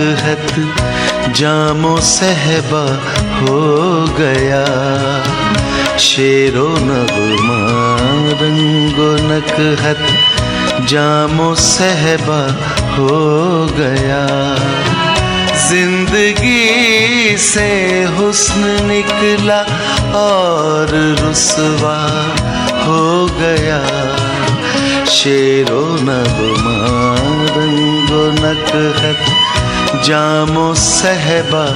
नकहत जामो सहबा हो गया। शेरो नगमा रंगो नकहत जामो सहबा हो गया। जिंदगी से हुस्न निकला और रुसवा हो गया। शेरो नगमा रंगो नकहत जामो सहबा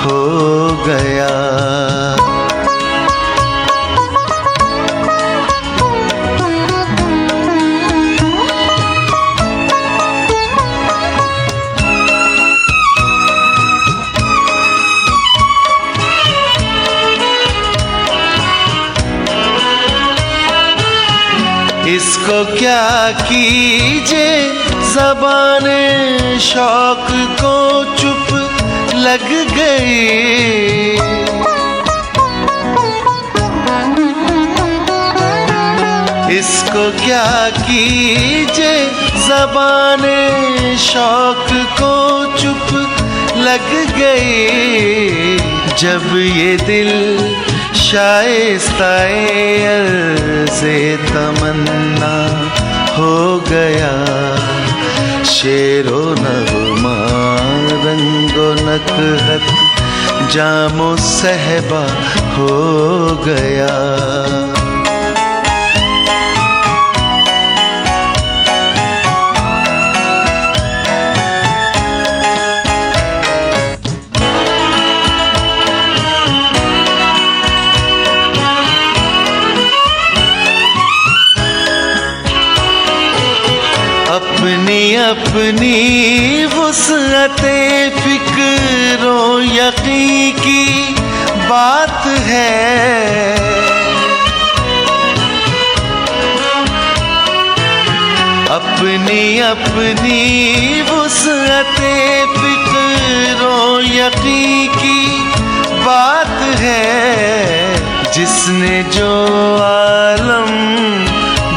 हो गया। इसको क्या कीजे ज़बाने शौक को चुप लग गई। इसको क्या कीजे ज़बाने शौक को चुप लग गई। जब ये दिल शाइस्ताए अर्ज़े तमन्ना हो गया। शेरो नगमा रंगो नकहत जामो सहबा हो गया। अपनी अपनी वुसअते फिक्रो यकीन की बात है। अपनी अपनी वुसअते फिक्रो यकीन की बात है। जिसने जो आलम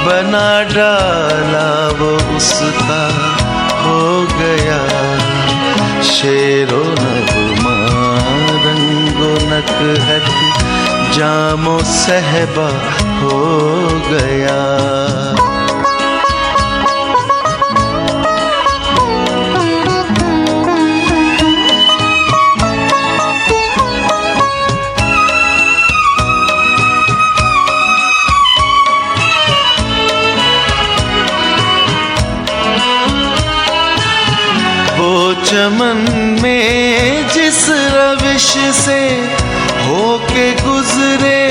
बना डाला वो उसका हो गया। शेरो नगमा रंगो नकहत जामो सहबा हो गया। चमन में जिस रविश से होके गुजरे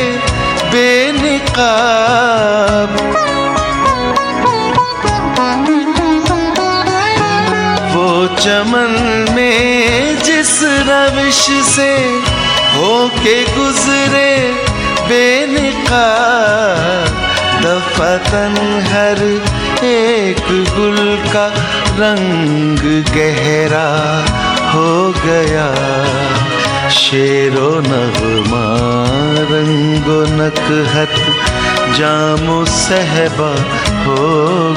बेनिकाब। वो चमन में जिस रविश से होके गुजरे बेनिकाब। दफतन हर एक गुल का रंग गहरा हो गया। शेरो नगमा रंगो नकहत जामो सहबा हो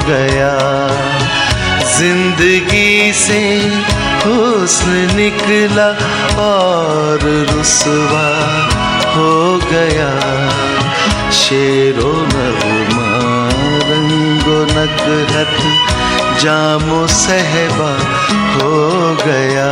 गया। जिंदगी से हुस्न निकला और रुसवा हो गया। शेरो नगमा रंगो नकहत जामो सहबा हो गया।